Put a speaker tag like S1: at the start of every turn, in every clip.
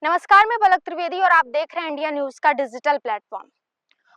S1: नमस्कार, मैं पलक त्रिवेदी और आप देख रहे हैं इंडिया न्यूज का डिजिटल प्लेटफॉर्म।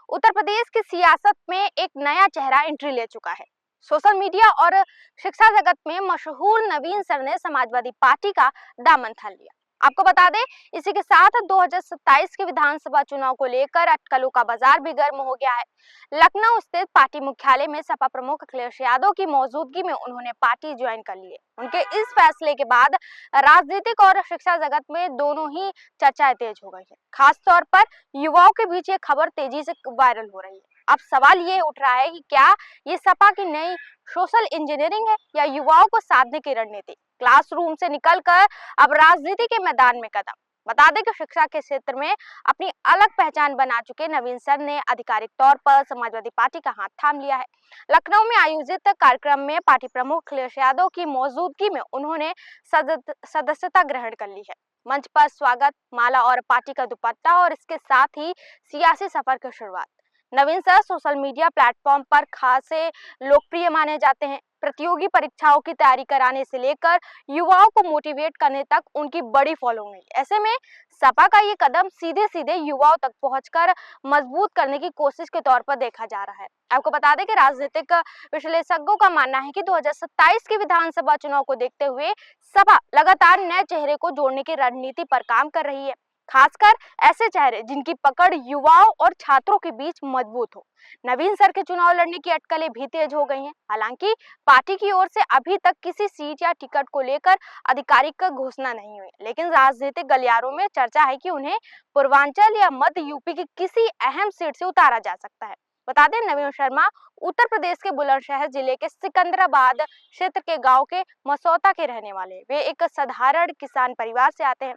S1: उत्तर प्रदेश की सियासत में एक नया चेहरा एंट्री ले चुका है। सोशल मीडिया और शिक्षा जगत में मशहूर नवीन सर ने समाजवादी पार्टी का दामन थाम लिया। आपको बता दें, इसी के साथ 2027 के विधानसभा चुनाव को लेकर अटकलों का बाजार भी गर्म हो गया है। लखनऊ स्थित पार्टी मुख्यालय में सपा प्रमुख अखिलेश यादव की मौजूदगी में उन्होंने पार्टी ज्वाइन कर ली है। उनके इस फैसले के बाद राजनीतिक और शिक्षा जगत में दोनों ही चर्चाएं तेज हो गई है। खास तौर पर युवाओं के बीच ये खबर तेजी से वायरल हो रही है। अब सवाल ये उठ रहा है कि क्या ये सपा की नई सोशल इंजीनियरिंग है या युवाओं को साधने की रणनीति। क्लासरूम से निकलकर अब राजनीति के मैदान में कदम। बता दें कि शिक्षा के क्षेत्र में अपनी अलग पहचान बना चुके नवीन सर ने आधिकारिक तौर पर समाजवादी पार्टी का हाथ थाम लिया है। लखनऊ में आयोजित कार्यक्रम में पार्टी प्रमुख अखिलेश यादव की मौजूदगी में उन्होंने सदस्यता ग्रहण कर ली है। मंच पर स्वागत, माला और पार्टी का दुपट्टा और इसके साथ ही सियासी सफर की शुरुआत। नवीन सर सोशल मीडिया प्लेटफॉर्म पर खासे लोकप्रिय माने जाते हैं। प्रतियोगी परीक्षाओं की तैयारी कराने से लेकर युवाओं को मोटिवेट करने तक उनकी बड़ी फॉलोइंग है। ऐसे में सपा का ये कदम सीधे सीधे युवाओं तक पहुंचकर मजबूत करने की कोशिश के तौर पर देखा जा रहा है। आपको बता दें कि राजनीतिक विश्लेषकों का मानना है कि 2027 के विधानसभा चुनाव को देखते हुए सपा लगातार नए चेहरे को जोड़ने की रणनीति पर काम कर रही है। खासकर ऐसे चेहरे जिनकी पकड़ युवाओं और छात्रों के बीच मजबूत हो। नवीन सर के चुनाव लड़ने की अटकलें भी तेज हो गई हैं। हालांकि पार्टी की ओर से अभी तक किसी सीट या टिकट को लेकर आधिकारिक घोषणा नहीं हुई, लेकिन राजनीतिक गलियारों में चर्चा है कि उन्हें पूर्वांचल या मध्य यूपी की किसी अहम सीट से उतारा जा सकता है। बता दें, नवीन शर्मा उत्तर प्रदेश के बुलंदशहर जिले के सिकंदराबाद क्षेत्र के गांव के मसौता के रहने वाले। वे एक साधारण किसान परिवार से आते हैं।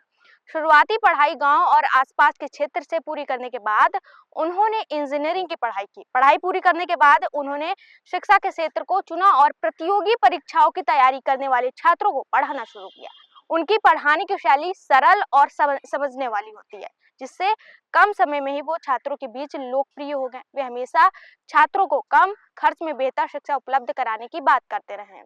S1: शुरुआती पढ़ाई गांव और आसपास के क्षेत्र से पूरी करने के बाद उन्होंने इंजीनियरिंग की पढ़ाई की। पढ़ाई पूरी करने के बाद उन्होंने शिक्षा के क्षेत्र को चुना और प्रतियोगी परीक्षाओं की तैयारी करने वाले छात्रों को पढ़ाना शुरू किया। उनकी पढ़ाने की शैली सरल और समझने वाली होती है, जिससे कम समय में ही वो छात्रों के बीच लोकप्रिय हो गए। वे हमेशा छात्रों को कम खर्च में बेहतर शिक्षा उपलब्ध कराने की बात करते रहे हैं।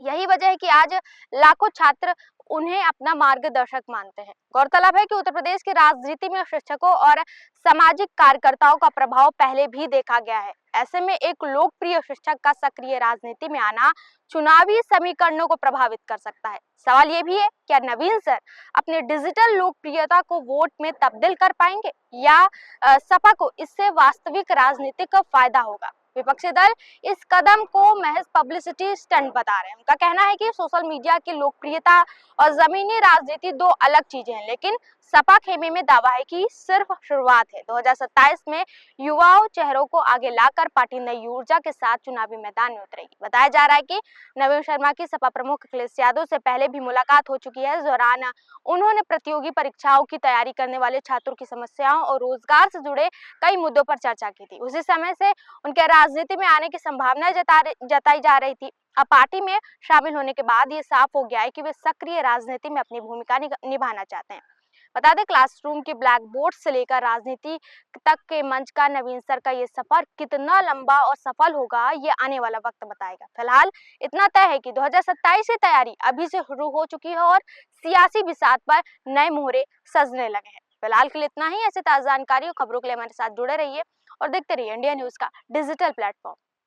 S1: यही वजह है कि आज लाखों छात्र उन्हें अपना मार्गदर्शक मानते हैं। गौरतलब है कि उत्तर प्रदेश की राजनीति में शिक्षकों और सामाजिक कार्यकर्ताओं का प्रभाव पहले भी देखा गया है। ऐसे में एक लोकप्रिय शिक्षक का सक्रिय राजनीति में आना चुनावी समीकरणों को प्रभावित कर सकता है। सवाल ये भी है, क्या नवीन सर अपने डिजिटल लोकप्रियता को वोट में तब्दील कर पाएंगे या सपा को इससे वास्तविक राजनीतिक फायदा होगा। विपक्षी दल इस कदम को महज पब्लिसिटी स्टंट बता रहे हैं। उनका कहना है कि सोशल मीडिया की लोकप्रियता और जमीनी राजनीति दो अलग चीजें हैं, लेकिन सपा खेमे में दावा है कि सिर्फ शुरुआत है। 2027 में युवाओं चेहरों को आगे लाकर पार्टी नई ऊर्जा के साथ चुनावी मैदान में उतरेगी। बताया जा रहा है कि नवीन शर्मा की सपा प्रमुख अखिलेश यादव से पहले भी मुलाकात हो चुकी है। इस दौरान उन्होंने प्रतियोगी परीक्षाओं की तैयारी करने वाले छात्रों की समस्याओं और रोजगार से जुड़े कई मुद्दों पर चर्चा की थी। उसी समय से उनके राजनीति में आने की संभावना जताई जा रही थी। अब पार्टी में शामिल होने के बाद ये साफ हो गया है कि वे सक्रिय राजनीति में अपनी भूमिका निभाना चाहते हैं। बता दें, क्लासरूम के ब्लैक बोर्ड से लेकर राजनीति तक के मंच का नवीन सर का ये सफर कितना लंबा और सफल होगा, ये आने वाला वक्त बताएगा। फिलहाल इतना तय है कि 2027 की तैयारी अभी से शुरू हो चुकी है और सियासी बिसात पर नए मोहरे सजने लगे हैं। फिलहाल के लिए इतना ही। ऐसे ताजा जानकारी और खबरों के लिए हमारे साथ जुड़े रहिए और देखते रहिए इंडिया न्यूज का डिजिटल प्लेटफॉर्म।